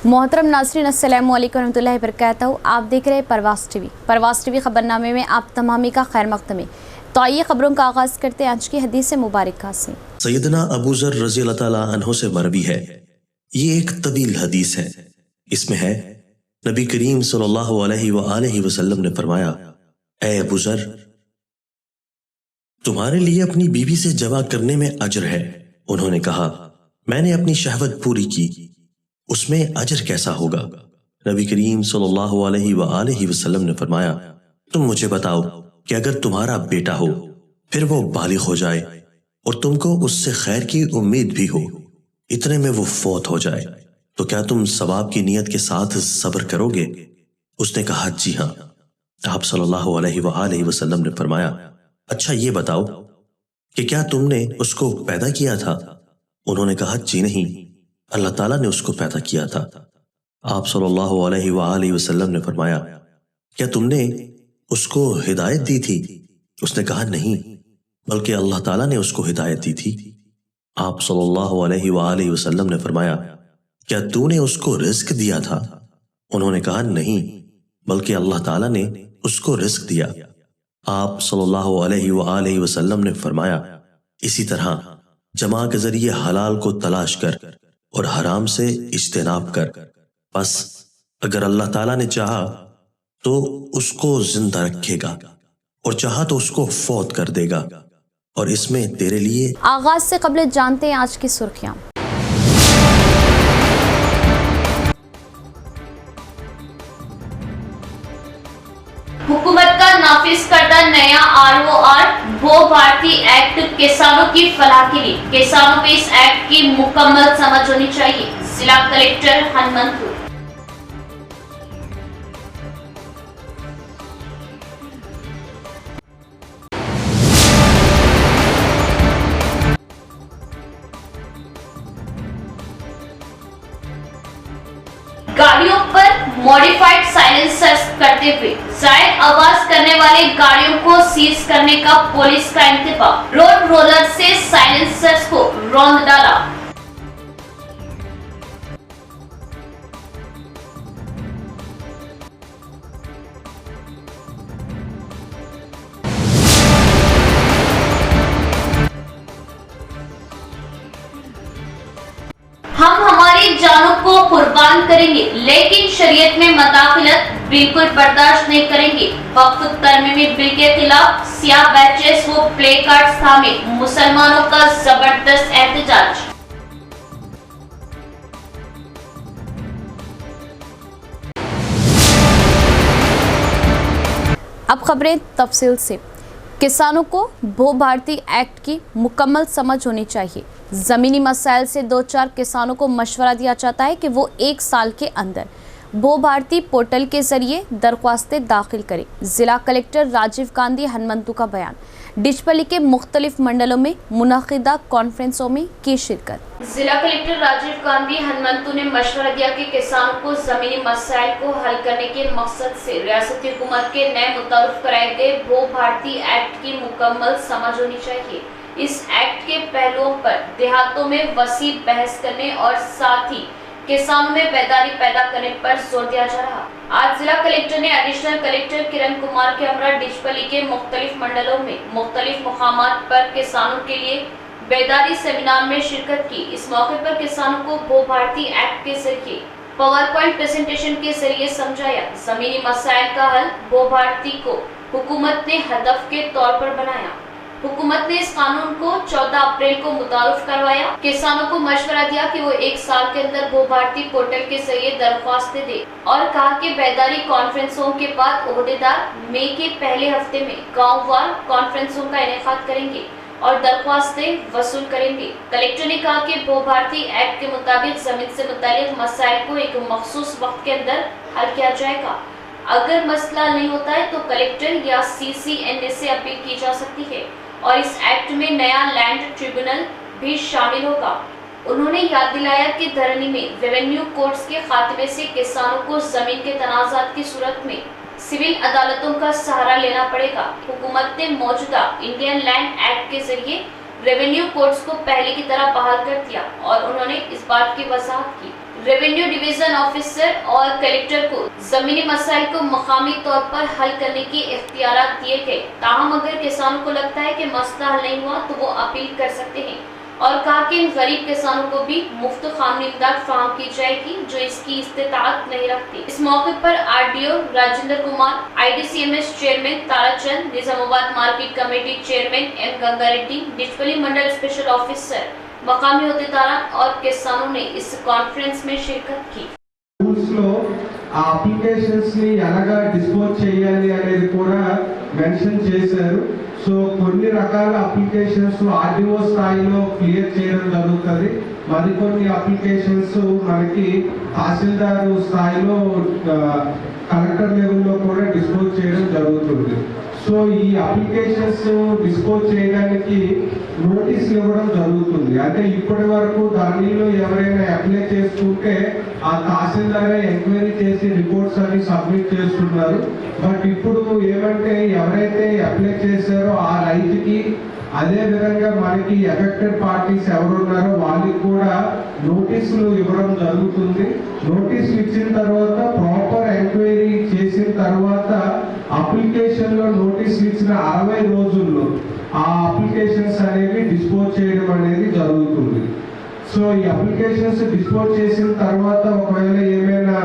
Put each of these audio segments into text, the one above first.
मोहतरम नाज़रीन, अस्सलामु अलैकुम रहमतुल्लाहि व बरकातहू। आप देख रहे हैं परवास टीवी खबरनामे में आप तमामी का खैर मक़दम है। तो आइए खबरों का आगाज़ करते हैं आज की हदीस मुबारक से। सैयदना अबू ज़र रज़ी अल्लाह ताला अन्हु से मरवी है। ये एक तवील हदीस है। इसमें है नबी करीम सल्लल्लाहु अलैहि वसल्लम ने फरमाया, ऐ अबू ज़र, तुम्हारे लिए अपनी बीवी से जमा करने में अजर है। उन्होंने कहा, मैंने अपनी शहवत पूरी की, उसमें अजर कैसा होगा? नबी करीम सल्लल्लाहु अलैहि वसल्लम ने फरमाया, तुम मुझे बताओ कि अगर तुम्हारा बेटा हो, फिर वो बालिग हो जाए और तुमको उससे खैर की उम्मीद भी हो, इतने में वो फौत हो जाए, तो क्या तुम सवाब की नीयत के साथ सब्र करोगे? उसने कहा, जी हाँ। आप सल्लल्लाहु अलैहि वसल्लम ने फरमाया, अच्छा ये बताओ कि क्या तुमने उसको पैदा किया था? उन्होंने कहा, जी नहीं, अल्लाह ताला ने उसको पैदा किया था। आप सल्लल्लाहु अलैहि वसल्लम ने फरमाया, क्या तुमने उसको हिदायत दी थी? उसने कहा, नहीं, बल्कि अल्लाह ताला ने उसको हिदायत दी थी। आप सल्लल्लाहु अलैहि वसल्लम ने फरमाया, क्या तूने उसको रिस्क दिया था? उन्होंने कहा, नहीं, बल्कि अल्लाह ताला ने उसको रिस्क दिया। आप सल्लल्लाहु अलैहि वसल्लम ने फरमाया, इसी तरह जमा के जरिए हलाल को तलाश कर और हराम से इज्तिनाब कर। बस अगर अल्लाह ताला ने चाहा तो उसको जिंदा रखेगा और चाहा तो उसको फौत कर देगा, और इसमें तेरे लिए। आगाज से कबल जानते हैं आज की सुर्खियां। हुकूमत का नाफिज करदा नया ROR वो भारतीय एक्ट किसानों की फलाह के लिए। किसानों को इस एक्ट की मुकम्मल समझ होनी चाहिए। जिला कलेक्टर हनुमंतपुर। गाड़ियों पर मॉडिफाइड साइलेंसर्स करते हुए जायद आवाज करने वाली गाड़ियों को सीज करने का पुलिस का इंतजाम। रोड रोलर से साइलेंसर्स को रौंद डाला। हम हमारी जानों को कुर्बान करेंगे, लेकिन शरीयत में मदाखिलत बिल्कुल बर्दाश्त नहीं करेंगे। वक्फ तरमीमी बिल के खिलाफ सियाह बैचेस व प्ले कार्ड्स थामे मुसलमानों का जबरदस्त एहतजाज। अब खबरें तफसील से। किसानों को भू भारती एक्ट की मुकम्मल समझ होनी चाहिए। ज़मीनी मसाइल से दो चार किसानों को मशवरा दिया जाता है कि वो 1 साल के अंदर भू भारती पोर्टल के जरिए दरख्वास्तें दाखिल करें। ज़िला कलेक्टर राजीव गांधी हनुमंतु का बयान। डिचपल्ली के मुख्तलिफ मंडलों में मुनाकिदा कॉन्फ्रेंसों में की शिरकत। जिला कलेक्टर राजीव गांधी हनुमंतु ने मशवरा दिया कि किसानों को जमीनी मसाइल को हल करने के मकसद से रियासती हुकूमत के नए मुतारिफ कराए गए भू भारती एक्ट की मुकम्मल समझ होनी चाहिए। इस एक्ट के पहलुओं पर देहातों में वसी बहस करने और साथ ही किसानों में बेदारी पैदा करने पर जोर दिया जा रहा। आज जिला कलेक्टर ने एडिशनल कलेक्टर किरण कुमार के हमरा डिचपल्ली के मुख्तलिफ मंडलों में मुख्तलिफ मुकामात पर किसानों के लिए बेदारी सेमिनार में शिरकत की। इस मौके पर किसानों को भू भारती एक्ट के जरिए पावर पॉइंट प्रेजेंटेशन के जरिए समझाया। जमीनी मसाइल का हल भू भारती को हुकूमत ने हदफ के तौर पर बनाया। हुकूमत ने इस कानून को 14 अप्रैल को मुतारिफ करवाया। किसानों को मशवरा दिया कि वो 1 साल के अंदर भू भारती पोर्टल के जरिए दरख्वास्तें दे और कहा कि बेदारी कॉन्फ्रेंसों के बाद ओहदेदार मई के पहले हफ्ते में गांववार कॉन्फ्रेंसों का इनेकाद करेंगे और दरख्वास्तें वसूल करेंगे। कलेक्टर ने कहा कि भू भारती एक्ट के मुताबिक जमीन से मुतालिक मसाइल को एक मखसूस वक्त के अंदर हल किया जाएगा। अगर मसला नहीं होता है तो कलेक्टर या CCNA से अपील की जा सकती है और इस एक्ट में नया लैंड ट्रिब्यूनल भी शामिल होगा। उन्होंने याद दिलाया कि धरनी में रेवेन्यू कोर्ट्स के खात्मे से किसानों को जमीन के तनाजात की सूरत में सिविल अदालतों का सहारा लेना पड़ेगा। हुकूमत ने मौजूदा इंडियन लैंड एक्ट के जरिए रेवेन्यू कोर्ट्स को पहले की तरह बहाल कर दिया और उन्होंने इस बात की वजाहत की रेवेन्यू डिवीजन ऑफिसर और कलेक्टर को जमीनी मसाइल को मकामी तौर पर हल करने की इख्तियारात दिए गए। ताहम अगर किसानों को लगता है कि मसला हल नहीं हुआ तो वो अपील कर सकते हैं और कहा कि इन गरीब किसानों को भी मुफ्त कानूनी इमदाद फराहम की जाएगी जो इसकी इस्तेताअत नहीं रखती। इस मौके पर RDO Rajendra Kumar, IDCMS chairman Tarachand, Nizamabad market committee chairman M Ganga Reddy, डिस्पली मंडल स्पेशल ऑफिसर, मकामी अहदेदारान और किसानों ने इस कॉन्फ्रेंस में शिरकत की। రూల్స్ లో ఆ అప్లికేషన్స్ ని ఎలాగా డిస్పోజ్ చేయాలి అనేది కూడా మెన్షన్ చేశారు. సో కొన్ని రకాల అప్లికేషన్స్ ఆర్డీఓ స్థాయిలో క్లియర్ చేయడం జరుగుతుంది. మరికొన్ని అప్లికేషన్స్ మనకి తహసీల్దార్ స్థాయిలో కలెక్టర్ లెవెల్లో కూడా డిస్పోజ్ చేయడం జరుగుతుంది. సో ఈ అప్లికేషన్స్ డిస్పోజ్ చేయడానికి నోటీసులు ఇవ్వడం జరుగుతుంది. అంటే ఇప్పటి వరకు దానిలో ఎవరైనా అప్లై చేసుకుంటే ఆ తహసీల్దారే ఎంక్వైరీ చేసి రిపోర్ట్స్ అన్ని సబ్మిట్ చేస్తున్నారు. బట్ ఇప్పుడు ఏమంటే ఎవరైతే అప్లై చేశారో ఆ రైతుకి అదే విధంగా మనకి ఎఫెక్టెడ్ పార్టీస్ ఎవరున్నారో వాళ్ళకి కూడా నోటీసులు ఇవ్వడం జరుగుతుంది. నోటీసులు ఇచ్చిన తర్వాత ప్రాపర్ ఎంక్వైరీ చేసిన తర్వాత అప్లికేషన్ లో నోటీసులు ఇచ్చిన 60 రోజుల్లో ఆ అప్లికేషన్స్ అనేవి డిస్పోజ్ చేయడం అనేది జరుగుతుంది. సో ఈ అప్లికేషన్స్ డిస్పోజ్ చేసిన తర్వాత ఒకవేళ ఏమైనా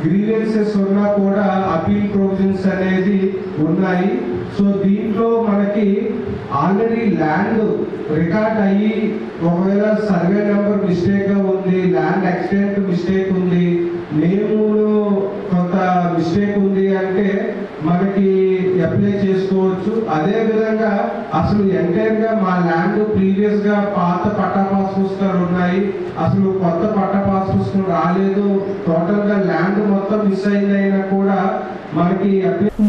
గ్రీవెన్సెస్ ఉన్నా కూడా అపీల్ ప్రొవిజన్స్ అనేది ఉన్నాయి. సో దీంట్లో మనకి ఆల్రెడీ ల్యాండ్ రికార్డ్ అయ్యి ఒకవేళ సర్వే నెంబర్ మిస్టేక్ గా ఉంది, ల్యాండ్ ఎక్స్టెంట్ మిస్టేక్ ఉంది, నేములో కొంత మిస్టేక్ ఉంది అంటే మనకి అప్లై చేసుకోవచ్చు. అదే విధంగా అసలు ఎంటైర్ గా మా ల్యాండ్ ప్రీవియస్ గా పాత పట్టా పాస్ పుస్తకాలు ఉన్నాయి, అసలు కొత్త పట్టా పాస్ పుస్తకం రాలేదు, టోటల్ గా ల్యాండ్ మొత్తం మిస్ అయిందైనా కూడా మనకి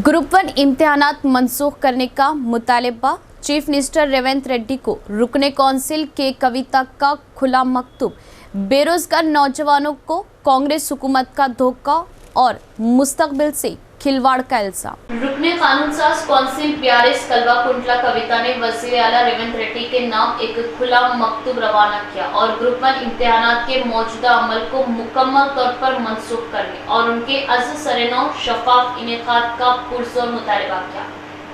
ग्रुप 1 इम्तिहानात मनसूख करने का मुतालबा, चीफ मिनिस्टर रेवंत रेड्डी को रुकने कौंसिल के कविता का खुला मकतूब, बेरोजगार नौजवानों को कांग्रेस हुकूमत का धोखा और मुस्तकबिल से खिलवाड़ का इल्जाम। रुकने कानून साज कौंसिल बीआरएस कलवा कुंटला कविता ने वज़ीर आला रेवंत रेड्डी के नाम एक खुला मकतूब रवाना किया और ग्रुप 1 इम्तिहानात के मौजूदा अमल को मुकम्मल तौर पर मनसूख करने और उनके सरेनौ शफाफ इनेकाद का पुरजोर मुतालबा किया।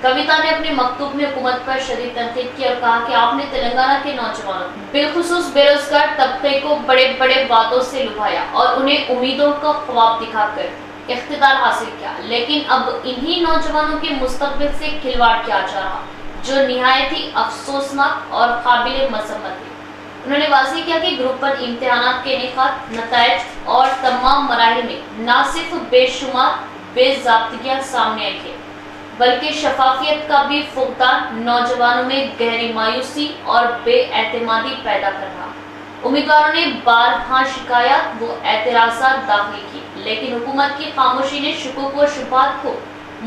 कविता ने अपने मकतूब में हुकूमत पर शदीद तनकीद की और कहा कि आपने तेलंगाना के नौजवानों बिलखुसूस बेरोजगार तबके को बड़े बड़े वादों से लुभाया और उन्हें उम्मीदों का ख्वाब दिखाकर इख्तिदार हासिल किया, लेकिन अब इन्हीं नौजवानों के मुस्तकबिल से खिलवाड़ किया जा रहा जो निहायत ही अफसोसनाक और काबिल मजम्मत है। उन्होंने वाज़ेह किया कि ग्रुप 1 इम्तिहानात के निकात, नताइज और तमाम मराहिल में न सिर्फ बेशुमार बेज़ाब्तियाँ सामने आई है बल्कि शफाफियत का भी फुकदान नौजवानों में गहरी मायूसी और बेएतमादी पैदा कर रहा। उम्मीदवारों ने बारहा शिकायत व एतराज़ात दाखिल की, लेकिन हुकूमत की खामोशी ने शुकूक व शुबहात को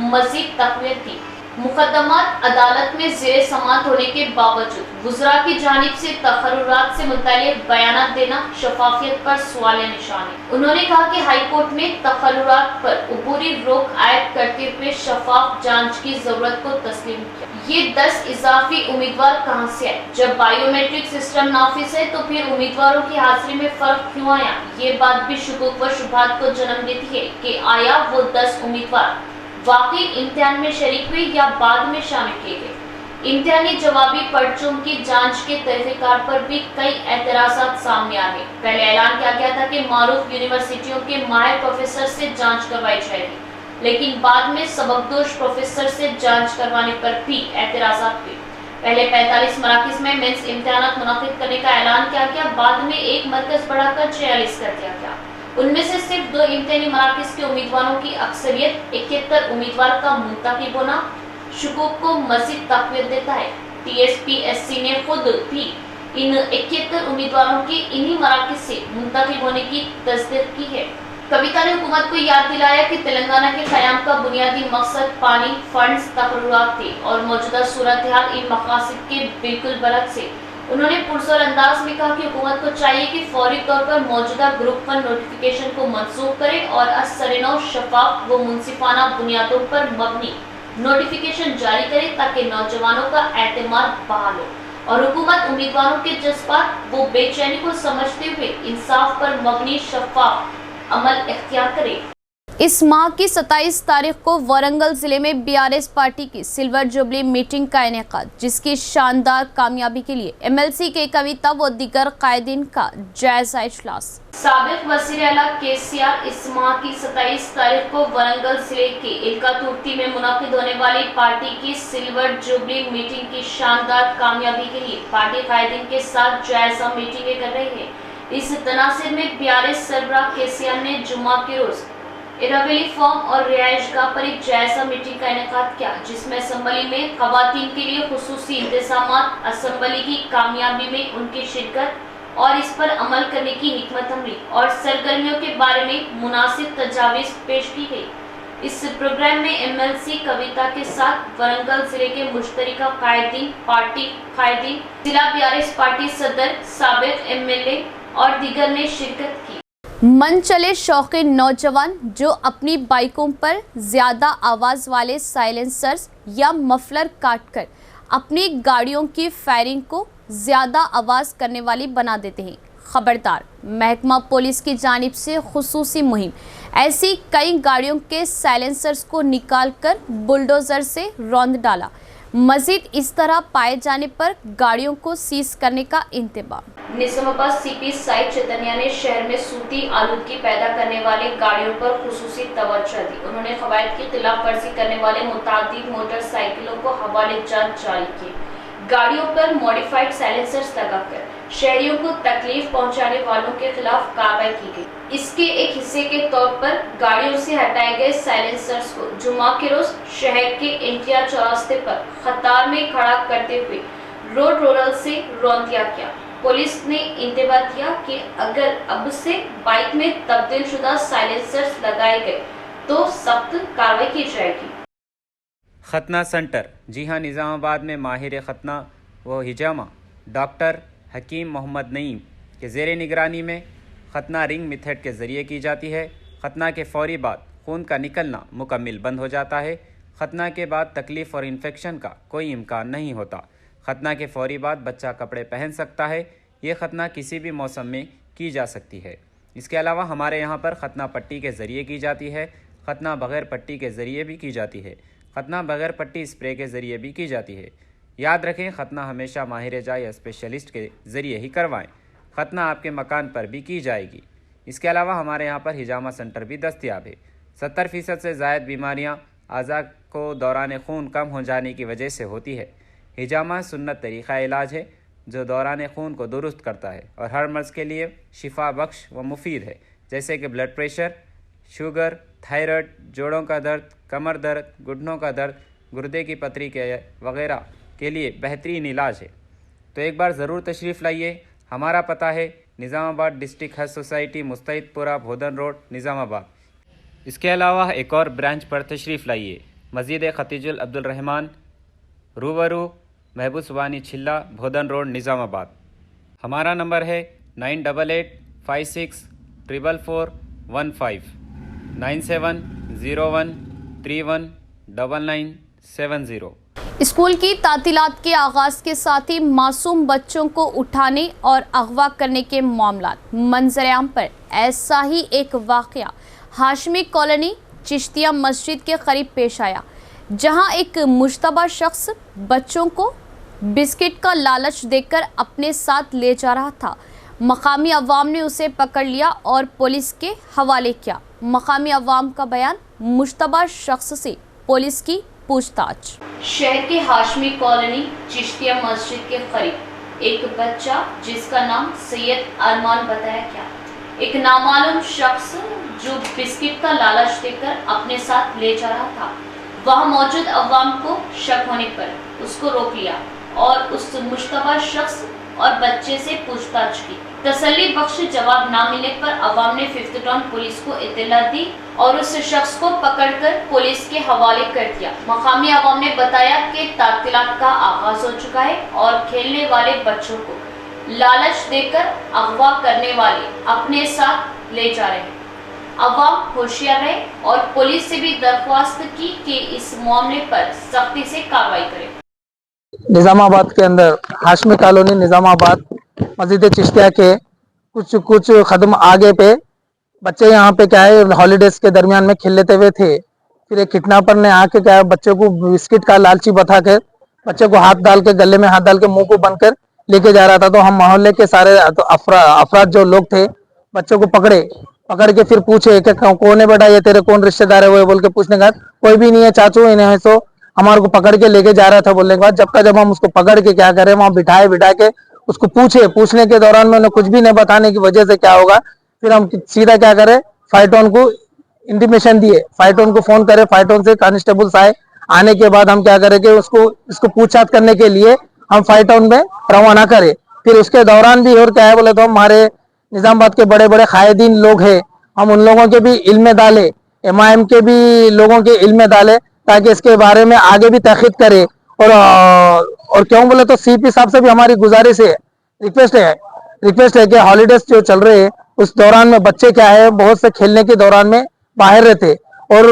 मज़ीद तक़वियत दी। मुकदमात अदालत में ज़ेर समाअत होने के बावजूद वुज़रा की जानिब से तक़र्रुरात से मुतल्लिक़ बयानात देना शफाफियत पर सवाल निशान है। उन्होंने कहा कि हाई कोर्ट में तक़र्रुरात पर अबूरी रोक आयद करते हुए शफाफ जांच की ज़रूरत को तस्लीम किया। ये 10 इजाफी उम्मीदवार कहाँ से आए? जब बायोमेट्रिक सिस्टम नाफिज है तो फिर उम्मीदवारों की हाजिरी में फ़र्क क्यों आया? ये बात भी शुकूक व शुबहात को जन्म देती है कि आया वो 10 उम्मीदवार वाकई इम्तिहान में शरीक हुए या बाद में शामिल किए गए। इम्तिहानी जवाबी पर्चों की जांच के तरीक़ेकार पर भी कई एतराज़ात सामने आ गए। पहले ऐलान किया गया था कि मारूफ यूनिवर्सिटियों के माहिर प्रोफेसर से जांच करवाई जाएगी, लेकिन बाद में सबकदोश प्रोफेसर से जांच करवाने पर भी एतराज़ात हुए। पहले 45 मराकज़ में मेंस इम्तिहानात मुनाकिद करने का ऐलान किया गया, बाद में एक मरकज़ बढ़ाकर 46 कर दिया गया। उनमें से सिर्फ 2 इम्तिहानी मराकज़ के उम्मीदवारों की अक्सरियत 71 उम्मीदवार का मुंतखब होना शुकूक को मज़ीद तक़वियत देता है। TSPSC ने खुद भी इन 71 उम्मीदवारों के इन्हीं मराकज़ से मुंतखब होने की तस्दीक की है। कविता ने हुकूमत को याद दिलाया कि तेलंगाना के क़याम का बुनियादी मकसद पानी, फंड्स, तक़र्रुरात थे और मौजूदा सूरत हाल इन मकासद के बिल्कुल बरअक्स है। उन्होंने पुरजोर अंदाज में कहा कि हुकूमत को चाहिए कि फौरी तौर पर मौजूदा ग्रुप 1 नोटिफिकेशन को मनसूख करे और असरनौ शफाफ व मुनसिफाना बुनियादों पर मबनी नोटिफिकेशन जारी करे ताकि नौजवानों का एतमाद बहाल हो और हुकूमत उम्मीदवारों के जज्बात व बेचैनी को समझते हुए इंसाफ पर मबनी शफाफ अमल इख्तियार करे। इस माह की 27 तारीख को वारंगल जिले में बीआरएस पार्टी की सिल्वर जुबली मीटिंग का इनेकाद, जिसकी शानदार कामयाबी के लिए एमएलसी के कविता व दीगर कायदीन का जायजा इजलास। साबिक वज़ीर आला केसीआर इस माह की 27 तारीख को वारंगल जिले के इल्का तुर्ती में मुनाकिद होने वाली पार्टी की सिल्वर जुबली मीटिंग की शानदार कामयाबी के लिए पार्टी कायदीन के साथ जायजा मीटिंगें कर रही है। इस तनासिब में बीआरएस सरबराह केसीआर ने जुम्मा के रोज इरावेली फॉर्म और रिहाइशगाह पर एक जायजा मीटिंग का इनेकाद किया, जिसमें असम्बली में खवातीन के लिए खुसूसी इंतजामात, असम्बली की कामयाबी में उनकी शिरकत और इस पर अमल करने की हिकमत अमली और सरगर्मियों के बारे में मुनासिब तजावीज़ पेश की गई। इस प्रोग्राम में एमएलसी कविता के साथ वारंगल जिले के मुश्तरका कायदीन, पार्टी कायदीन, जिला बीआरएस पार्टी सदर, साबिक एमएलए और दीगर ने शिरकत की। मन चले शौकीन नौजवान जो अपनी बाइकों पर ज़्यादा आवाज़ वाले साइलेंसर्स या मफलर काटकर अपनी गाड़ियों की फायरिंग को ज़्यादा आवाज़ करने वाली बना देते हैं, खबरदार। महकमा पुलिस की जानिब से खुसूसी मुहिम, ऐसी कई गाड़ियों के साइलेंसर्स को निकालकर बुलडोज़र से रौंद डाला। मजीद इस तरह पाए जाने पर गाड़ियों को सीज करने का इंतबाह। निजामाबाद सीपी साई चैतन्य ने शहर में सूती आलूदगी पैदा करने वाले गाड़ियों पर खुसूसी तवज्जो दी। उन्होंने क़वायद की खिलाफ वर्जी करने वाले मुतादिद मोटरसाइकिलों को हवाले जांच जारी की। गाड़ियों पर मॉडिफाइड साइलेंसर्स लगाकर शहरियों को तकलीफ पहुंचाने वालों के खिलाफ कार्रवाई की गई। इसके एक हिस्से के तौर पर गाड़ियों से हटाए गए साइलेंसर्स को जुमा के रोज शहर के एनटीआर चौरास्ते पर कतार में खड़ा करते हुए रोड रोलर से रौंद दिया गया। पुलिस ने इंतबाह दिया कि अगर अब से बाइक में तब्दील शुदा साइलेंसर्स लगाए गए तो सख्त कार्रवाई की जाएगी। खतना सेंटर, जी हाँ, निज़ामाबाद में माहिर खतना व हिजामा डॉक्टर हकीम मोहम्मद नईम के ज़ेर निगरानी में खतना रिंग मेथड के ज़रिए की जाती है। खतना के फौरी बाद खून का निकलना मुकम्मल बंद हो जाता है। खतना के बाद तकलीफ़ और इन्फेक्शन का कोई इम्कान नहीं होता। खतना के फौरी बाद बच्चा कपड़े पहन सकता है। ये खतना किसी भी मौसम में की जा सकती है। इसके अलावा हमारे यहाँ पर खतना पट्टी के ज़रिए की जाती है। खतना बग़ैर पट्टी के ज़रिए भी की जाती है। खतना बग़ैर पट्टी स्प्रे के ज़रिए भी की जाती है। याद रखें, खतना हमेशा माहिर जा या स्पेशलिस्ट के ज़रिए ही करवाएं। खतना आपके मकान पर भी की जाएगी। इसके अलावा हमारे यहाँ पर हिजामा सेंटर भी दस्तयाब है। 70% से ज़ायद बीमारियाँ आज़ा को दौरान खून कम हो जाने की वजह से होती है। हिजामा सुन्नत तरीक़ा इलाज है जो दौरान खून को दुरुस्त करता है और हर मर्ज़ के लिए शिफा बख्श व मुफीद है, जैसे कि ब्लड प्रेशर, शुगर, थायराइड, जोड़ों का दर्द, कमर दर्द, घुटनों का दर्द, गुर्दे की पथरी के वगैरह के लिए बेहतरीन इलाज है। तो एक बार ज़रूर तशरीफ़ लाइए। हमारा पता है निज़ामाबाद डिस्ट्रिक्ट हज सोसाइटी, मुस्तैदपुरा, भोदन रोड, निज़ामाबाद। इसके अलावा एक और ब्रांच पर तशरीफ़ लाइए, मस्जिद खतीजुल अब्दुल रहमान, रूबरू महबूब सुबानी छिल्ला, भोदन रोड, निज़ामाबाद। हमारा नंबर है 9886444415 9701319970। स्कूल की तातीलात के आगाज़ के साथ ही मासूम बच्चों को उठाने और अगवा करने के मामलात मंजर-ए-आम पर ऐसा ही एक वाक़या हाशमी कॉलोनी चिश्तिया मस्जिद के करीब पेश आया, जहां एक मुश्तबा शख्स बच्चों को बिस्किट का लालच देकर अपने साथ ले जा रहा था। मकामी अवाम ने उसे पकड़ लिया और पुलिस के हवाले किया। मकामी अवाम का बयान, मुश्तबा शख्स से पुलिस की पूछताछ। शहर के हाशमी कॉलोनी चिश्तिया मस्जिद के करीब एक बच्चा जिसका नाम सैयद अरमान बताया गया, एक नामालूम शख्स जो बिस्किट का लालच देकर अपने साथ ले जा रहा था, वहां मौजूद अवाम को शक होने पर उसको रोक लिया और उस मुश्तबा शख्स और बच्चे से पूछताछ की। तसल्ली बख्श जवाब ना मिलने पर अवाम ने 5th टाउन पुलिस को इत्तला दी और उस शख्स को पकड़कर पुलिस के हवाले कर दिया। मकामी अवाम ने बताया कि तातीलात का आगाज हो चुका है और खेलने वाले बच्चों को लालच देकर अगवा करने वाले अपने साथ ले जा रहे हैं। अवाम होशियार रहे और पुलिस से भी दरख्वास्त की कि इस मामले पर सख्ती से कार्रवाई करे। निज़ाम आबाद के अंदर हाशमी कॉलोनी निज़ाम आबाद मस्जिद चिश्तिया के कुछ कदम आगे पे बच्चे यहाँ पे क्या है हॉलीडेज के दरमियान में खेल लेते हुए थे। फिर एक किडनैपर ने आके क्या है बच्चे को बिस्किट का लालची बताकर बच्चे को हाथ डाल के गले में हाथ डाल के मुंह को बंद कर लेके जा रहा था। तो हम मोहल्ले के सारे अफराद जो लोग थे बच्चे को पकड़ के फिर पूछे कि कौन है बेटा, ये तेरे कौन रिश्तेदार है वो बोल के पूछने का कोई भी नहीं है चाचू, इन्हें तो हमारे को पकड़ के लेके जा रहा था बोलने के बाद जब हम उसको पकड़ के क्या करें वहां बिठा के उसको पूछने के दौरान में उन्हें कुछ भी नहीं बताने की वजह से क्या होगा, फिर हम सीधा क्या करें फाइटोन को इंटीमेशन दिए, फाइटोन को फोन करे, फाइटोन से कांस्टेबल्स आए। आने के बाद हम क्या करेंगे इसको पूछताछ करने के लिए हम फाइटोन में रवाना करें। फिर उसके दौरान भी और क्या है बोले तो हमारे निजामाबाद के बड़े बड़े कायदीन लोग हैं, हम उन लोगों के भी इल्म में डाले, MIM के भी लोगों के इल्म में डाले ताकि इसके बारे में आगे भी तहकीक करे। और क्यों बोले तो CP साहब से भी हमारी गुजारिश है, रिक्वेस्ट है कि हॉलीडेज जो चल रहे हैं उस दौरान में बच्चे क्या है बहुत से खेलने के दौरान में बाहर रहते, और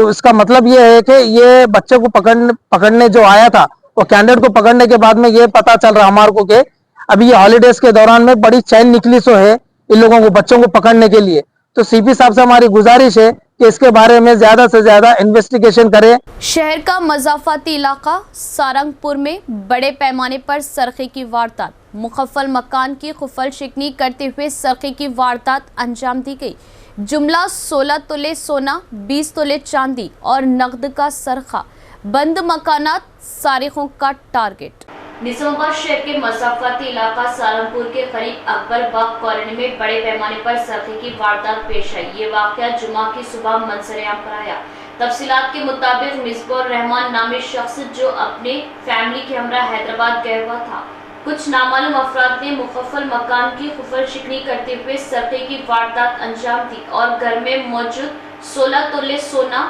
इसका मतलब ये है कि ये बच्चे को पकड़ने जो आया था वो कैंडिडेट को पकड़ने के बाद में ये पता चल रहा हमारे को कि अभी ये हॉलीडेज के दौरान में बड़ी चैन निकली सो है इन लोगों को बच्चों को पकड़ने के लिए। तो CP साहब से हमारी गुजारिश है कि इसके बारे में ज्यादा से ज्यादा इन्वेस्टिगेशन करें। शहर का मजाफाती इलाका सारंगपुर में बड़े पैमाने पर सरखे की वारदात, मुखफ़्फ़ल मकान की खुफल शिकनी करते हुए सरखे की वारदात अंजाम दी गई। जुमला 16 तोले सोना, 20 तोले चांदी और नकद का सरखा, बंद मकानात सारिखों का टारगेट। निजामाबाद शहर के मसाफाती इलाका सारंगपुर के करीब अकबर बाग कॉलोनी में बड़े पैमाने पर सरखे की वारदात पेश आई। ये वाकया जुमा की सुबह मंजर-ए-आम पर आया। तफसीलात के मुताबिक मिसबाह रहमान नामी शख्स जो अपने फैमिली के हमरा हैदराबाद गया हुआ था, कुछ नामालूम अफराद ने मुखफ़्फ़ल मकान की खुफल शिकनी करते हुए सरखे की वारदात अंजाम दी और घर में मौजूद 16 तोले सोना,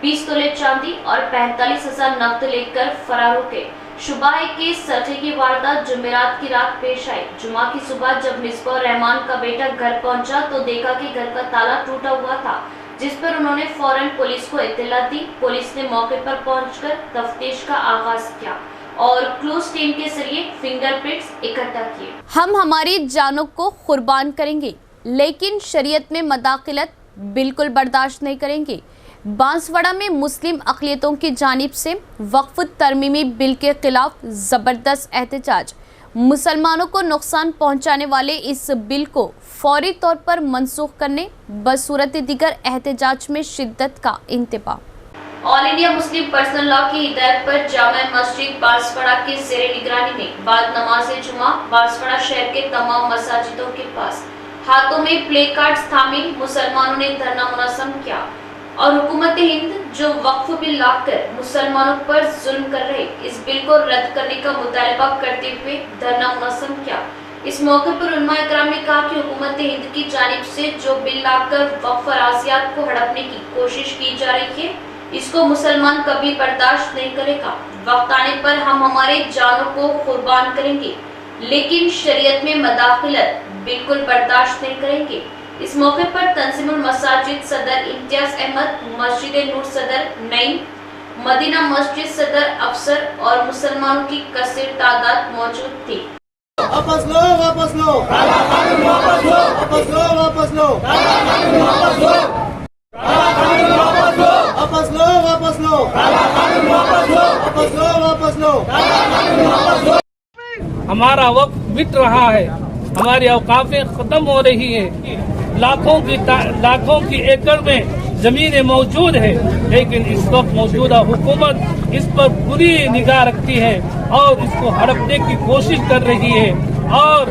20 तोले चांदी और 45,000 नकद लेकर फरार हो गए। शुबा है कि सरखे की वारदात जुमेरात की रात पेश आई। जुमा की सुबह जब मिसबाह रहमान का बेटा घर पहुंचा तो देखा कि घर का ताला टूटा हुआ था, जिस पर उन्होंने फौरन पुलिस को इत्तला दी। पुलिस ने मौके पर पहुंचकर तफ्तीश का आगाज किया और क्लूज टीम के जरिए फिंगरप्रिंट्स इकट्ठा किए। हम हमारी जानों को कुर्बान करेंगे लेकिन शरीयत में मदाखिलत बिल्कुल बर्दाश्त नहीं करेंगे। बांसवाड़ा में मुस्लिम अक़लियतों की जानिब से वक्फ तरमीमी बिल के खिलाफ ज़बरदस्त एहतजाज। मुसलमानों को नुकसान पहुंचाने वाले इस बिल को फौरी तौर पर मनसूख करने बसूरत दीगर एहतजाज में शिद्दत का इंतबाह। All India Muslim personal law की हिदायत पर जामा मस्जिद बांसवाड़ा के ज़ेरे निगरानी में बाद नमाज जुमा बांसवाड़ा शहर के तमाम मसाजिदों के पास हाथों में प्ले कार्ड्स थामे मुसलमानों ने धरना मुनज़्ज़म किया और हुकूमत हिंद जो वक्फ बिल लाकर मुसलमानों पर जुल्म कर रहे इस बिल को रद्द करने का मुतालबा करते हुए धरना मुनज़्ज़म किया। इस मौके पर उलमा इकराम ने कहा कि हुकूमत हिंद की जानिब से जो बिल लाकर वक्फ अराज़ियात को हड़पने की कोशिश की जा रही है इसको मुसलमान कभी बर्दाश्त नहीं करेगा। वक्त आने पर हम हमारे जानों को कुर्बान करेंगे लेकिन शरीयत में मदाखिलत बिल्कुल बर्दाश्त नहीं करेंगे। इस मौके पर तंजीमुल मसाजिद सदर इम्तियाज अहमद, मस्जिद नूर सदर नईम, मदीना मस्जिद सदर अफसर और मुसलमानों की कसीर तादाद मौजूद थी। वापस लो, वापस लो, वापस लो, वापस लो, वापस लो, वापस लो, वापस लो, वापस लो, वापस लो, वापस लो। हमारा वक्त बीत रहा है, हमारी औकाफें खत्म हो रही है, लाखों की एकड़ में जमीनें मौजूद है, लेकिन इस वक्त मौजूदा हुकूमत इस पर बुरी निगाह रखती है और इसको हड़पने की कोशिश कर रही है। और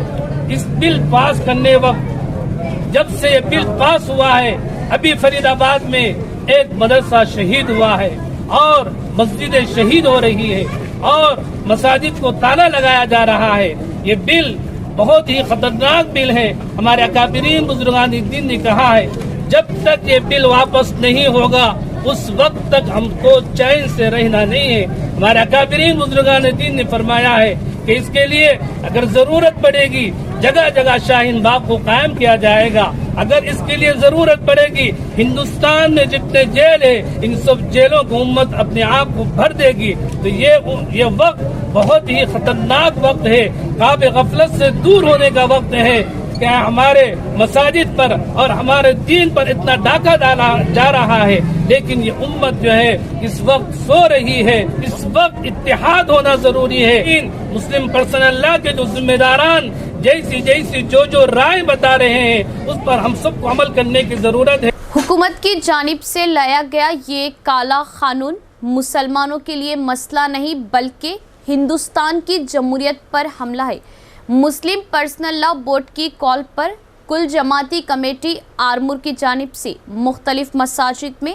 इस बिल पास करने वक्त जब से ये बिल पास हुआ है अभी फरीदाबाद में एक मदरसा शहीद हुआ है और मस्जिदें शहीद हो रही है और मसाजिद को ताला लगाया जा रहा है। ये बिल बहुत ही खतरनाक बिल है। हमारे अकाबिरीन बुजुर्गान दीन ने कहा है जब तक ये बिल वापस नहीं होगा उस वक्त तक हमको चैन से रहना नहीं है। हमारे अकाबिरीन बुजुर्गान दीन ने फरमाया है कि इसके लिए अगर जरूरत पड़ेगी जगह जगह शाहीन बाग को कायम किया जाएगा। अगर इसके लिए जरूरत पड़ेगी हिंदुस्तान में जितने जेल है इन सब जेलों को उम्मत अपने आप को भर देगी। तो ये वक्त बहुत ही खतरनाक वक्त है, काबे गफलत से दूर होने का वक्त है कि हमारे मसाजिद पर और हमारे दीन पर इतना डाका डाला जा रहा है, लेकिन ये उम्मत जो है इस वक्त सो रही है। इस वक्त इत्तेहाद होना जरूरी है। इन मुस्लिम पर्सनल लॉ के जो जिम्मेदारान जैसी जो राय बता रहे हैं उस पर हम सबको अमल करने की जरूरत है। हुकूमत की जानिब से लाया गया ये काला कानून मुसलमानों के लिए मसला नहीं बल्कि हिंदुस्तान की जमहूरियत पर हमला है। मुस्लिम पर्सनल लॉ बोर्ड की कॉल पर कुल जमाती कमेटी आरमूर की जानिब से मुख्तलिफ मसाजिद में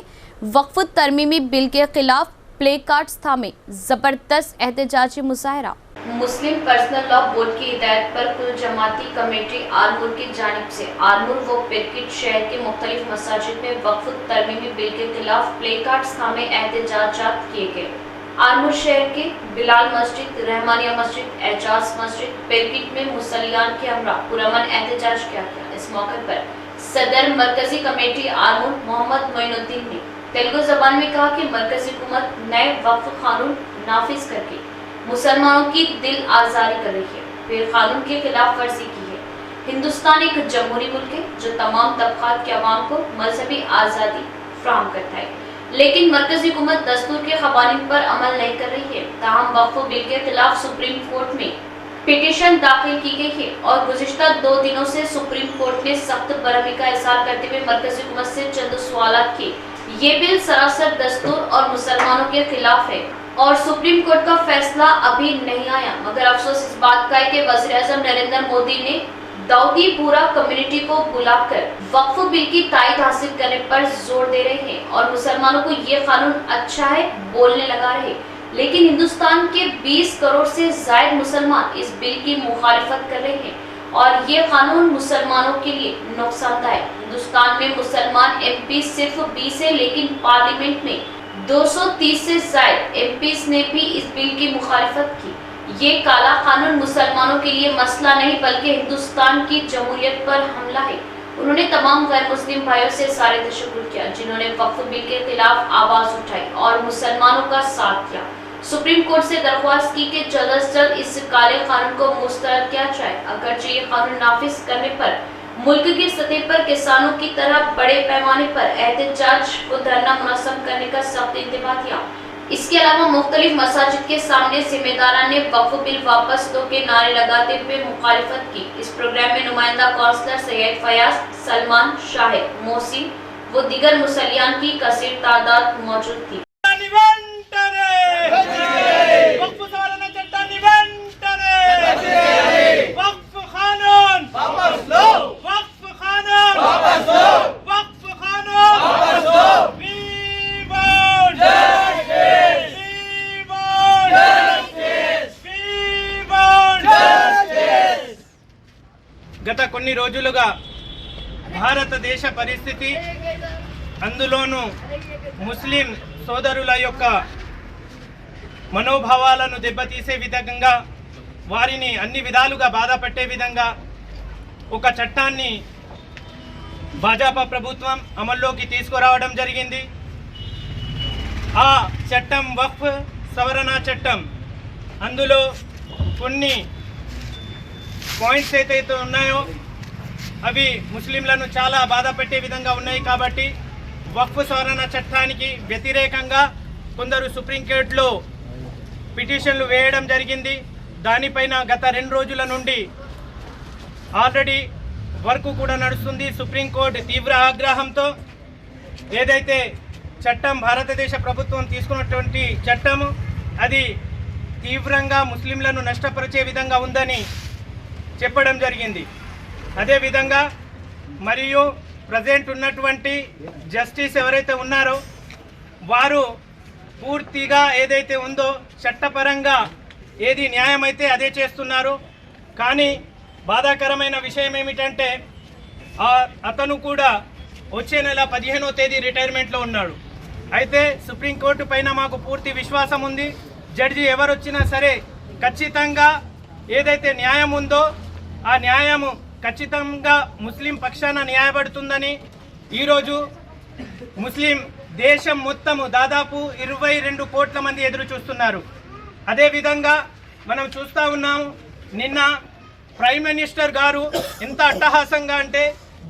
वक्फ तरमीमी बिल के खिलाफ प्ले कार्ड्स थामे ज़बरदस्त एहतजाजी मुजाहरा। मुस्लिम पर्सनल लॉ बोर्ड की हिदायत पर कुल जमाती कमेटी आरमूर की जानिब से आरमूर व पिरकिट शहर के मुख्तलिफ मसाजिद में वक्फ तरमीमी बिल के खिलाफ प्ले कार्ड्स थामे एहतजाजात किए गए। आरमूर शहर के बिलाल मस्जिद, रहमानिया मस्जिद, एजाज मस्जिद, पिरकिट में मुसल्लियान के हमरा पुरअमन एहतजाज किया गया। इस मौके पर सदर मरकजी कमेटी आरमूर मोहम्मद मोइनुद्दीन ने तेलुगु जबान में कहा कि मरकजी हुकूमत नए वक्फ कानून नाफिज करके मुसलमानों की दिल आजारी कर रही है, फिर कानून के खिलाफ वर्जी की है। हिंदुस्तान एक जमहूरी मुल्क है जो तमाम तबकात के अवाम को मजहबी आज़ादी फराहम करता है, लेकिन मरकजी हुकूमत दस्तूर के क़वानीन पर अमल नहीं कर रही है। ताहम वक्फ बिल के खिलाफ सुप्रीम कोर्ट में पिटीशन दाखिल की गई है और गुज़िश्ता 2 दिनों से सुप्रीम कोर्ट ने सख्त बरहमी का इज़हार करते हुए मरकजी हुकूमत से चंद सवालात किए। ये बिल सरासर दस्तूर और मुसलमानों के खिलाफ है और सुप्रीम कोर्ट का फैसला अभी नहीं आया, मगर अफसोस इस बात का है कि वज़ीर-ए-आज़म नरेंद्र मोदी ने दाऊदी पूरा कम्युनिटी को बुलाकर वक्फ बिल की तायद हासिल करने पर जोर दे रहे हैं और मुसलमानों को ये कानून अच्छा है बोलने लगा रहे, लेकिन हिंदुस्तान के 20 करोड़ से ज्यादा मुसलमान इस बिल की मुखालिफत कर रहे हैं और ये कानून मुसलमानों के लिए नुकसानदायक है। हिंदुस्तान में मुसलमान MP सिर्फ 20 है, लेकिन पार्लियामेंट में 230 से ज्यादा MPs ने भी इस बिल की मुखालिफत की। ये काला कानून मुसलमानों के लिए मसला नहीं बल्कि हिंदुस्तान की जमहूरियत पर हमला है। उन्होंने तमाम गैर मुस्लिम भाइयों से सारे तशक्कुर किया जिन्होंने वक्फ बिल के खिलाफ आवाज उठाई और मुसलमानों का साथ दिया। सुप्रीम कोर्ट से दरख्वास्त की कि जल्द से जल्द इस काले कानून को मुस्तरद किया जाए। अगरचे ये कानून नाफिज करने पर मुल्क की सतह पर किसानों की तरह बड़े पैमाने पर एहतजाज को धरना मुनस्सब करने का सख्त इंतबाह किया। इसके अलावा मुख्तलिफ मसाजिद के सामने जिम्मेदारान ने वक्फ बिल वापस दो के नारे लगाते हुए मुखालिफत की। इस प्रोग्राम में नुमाइंदा काउंसलर सैयद फयाज, सलमान, शाहिद, मोहसिन व दीगर मुसल्लियान की कसीर तादाद मौजूद थी। గత కొన్ని రోజులుగా భారతదేశ పరిస్థితి, అందులోనూ ముస్లిం సోదరుల యొక్క మనోభావాలను దెబ్బతీసే విధంగా, వారిని అన్ని విధాలుగా బాధపెట్టే విధంగా ఒక చట్టాన్ని భాజపా ప్రభుత్వం అమల్లోకి తీసుకురావడం జరిగింది. ఆ చట్టం వక్ఫ్ సవరణ చట్టం. అందులో కొన్ని పాయింట్స్ ఏదైతే ఉన్నాయో అవి ముస్లింలను చాలా బాధ పెట్టే విధంగా ఉన్నాయి. కాబట్టి వక్ఫ్ సవరణ చట్టానికి వ్యతిరేకంగా కొందరు సుప్రీంకోర్టులో పిటిషన్లు వేయడం జరిగింది. దానిపైన గత 2 రోజుల నుండి ఆల్రెడీ వర్క్ కూడా నడుస్తుంది. సుప్రీంకోర్టు తీవ్ర ఆగ్రహంతో ఏదైతే చట్టం భారతదేశ ప్రభుత్వం తీసుకున్నటువంటి చట్టము అది తీవ్రంగా ముస్లింలను నష్టపరిచే విధంగా ఉందని చెప్పడం జరిగింది. అదేవిధంగా మరియు ప్రజెంట్ ఉన్నటువంటి జస్టిస్ ఎవరైతే ఉన్నారో వారు పూర్తిగా ఏదైతే ఉందో చట్టపరంగా ఏది న్యాయమైతే అదే చేస్తున్నారు. కానీ బాధాకరమైన విషయం ఏమిటంటే అతను కూడా వచ్చే నెల 15వ తేదీ రిటైర్మెంట్లో ఉన్నాడు. అయితే సుప్రీంకోర్టు పైన మాకు పూర్తి విశ్వాసం ఉంది. జడ్జి ఎవరు వచ్చినా సరే ఖచ్చితంగా ఏదైతే న్యాయం ఉందో ఆ న్యాయము ఖచ్చితంగా ముస్లిం పక్షాన న్యాయపడుతుందని ఈరోజు ముస్లిం దేశం మొత్తము దాదాపు 22 కోట్ల మంది ఎదురు చూస్తున్నారు. అదేవిధంగా మనం చూస్తూ ఉన్నాము, నిన్న ప్రైమ్ మినిస్టర్ గారు ఎంత అట్టహాసంగా అంటే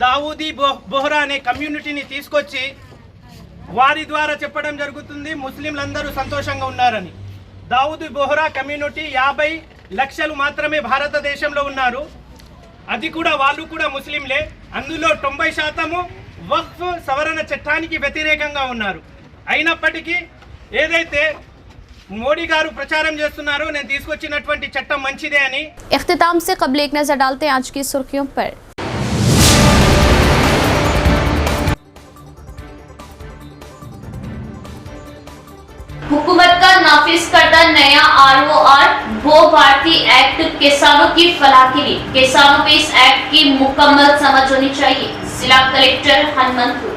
దావూదీ బోహ్రా అనే కమ్యూనిటీని తీసుకొచ్చి వారి ద్వారా చెప్పడం జరుగుతుంది ముస్లింలందరూ సంతోషంగా ఉన్నారని. దావూదీ బోహ్రా కమ్యూనిటీ 50 లక్షలు మాత్రమే భారతదేశంలో ఉన్నారు. అది కూడా వాళ్ళు కూడా ముస్లింలే. అందులో 90% వక్ఫ్ సవరణ చట్టానికి వ్యతిరేకంగా ఉన్నారు. అయినప్పటికీ ఏదైతే మోడీ గారు ప్రచారం చేస్తున్నారో నేను తీసుకొచ్చినటువంటి చట్టం మంచిదే అని. इख्तिताम से कबल एक नजर डालते हैं आज की सुर्खियों पर। हुकूमत का नाफिज करदा नया ROR भू भारती एक्ट किसानों की फलाह के लिए। किसानों को इस एक्ट की मुकम्मल समझ होनी चाहिए। जिला कलेक्टर हनुमंतपुर।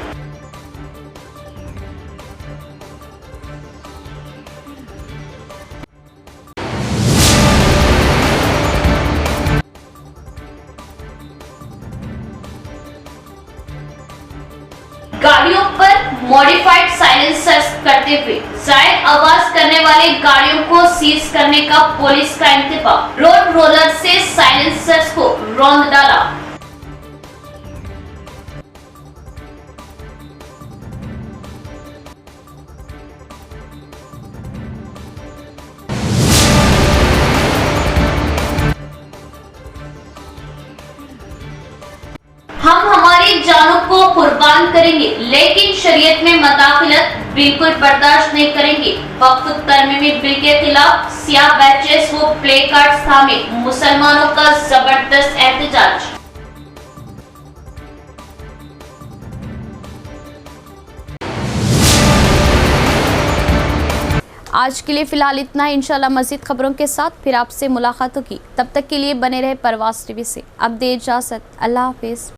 गाड़ियों पर मॉडिफाइड साइलेंसर्स करते हुए जायद आवाज करने वाले गाड़ियों को सीज करने का पुलिस का इंतजाम। रोड रोलर से साइलेंसर्स को रौंद डाला। हम हमारी जानों को कुर्बान करेंगे लेकिन शरीयत में मदाखिलत बिल्कुल बर्दाश्त नहीं करेंगे। वक्फ तरमीमी बिल के खिलाफ सियाह बैचेस व प्ले कार्ड थामे मुसलमानों का जबरदस्त एहतजाज। आज के लिए फिलहाल इतना ही। इंशाल्लाह मज़ीद खबरों के साथ फिर आपसे मुलाकात होगी। तब तक के लिए बने रहे परवास टीवी से। अब दे इजाज़त। अल्लाह हाफिज़।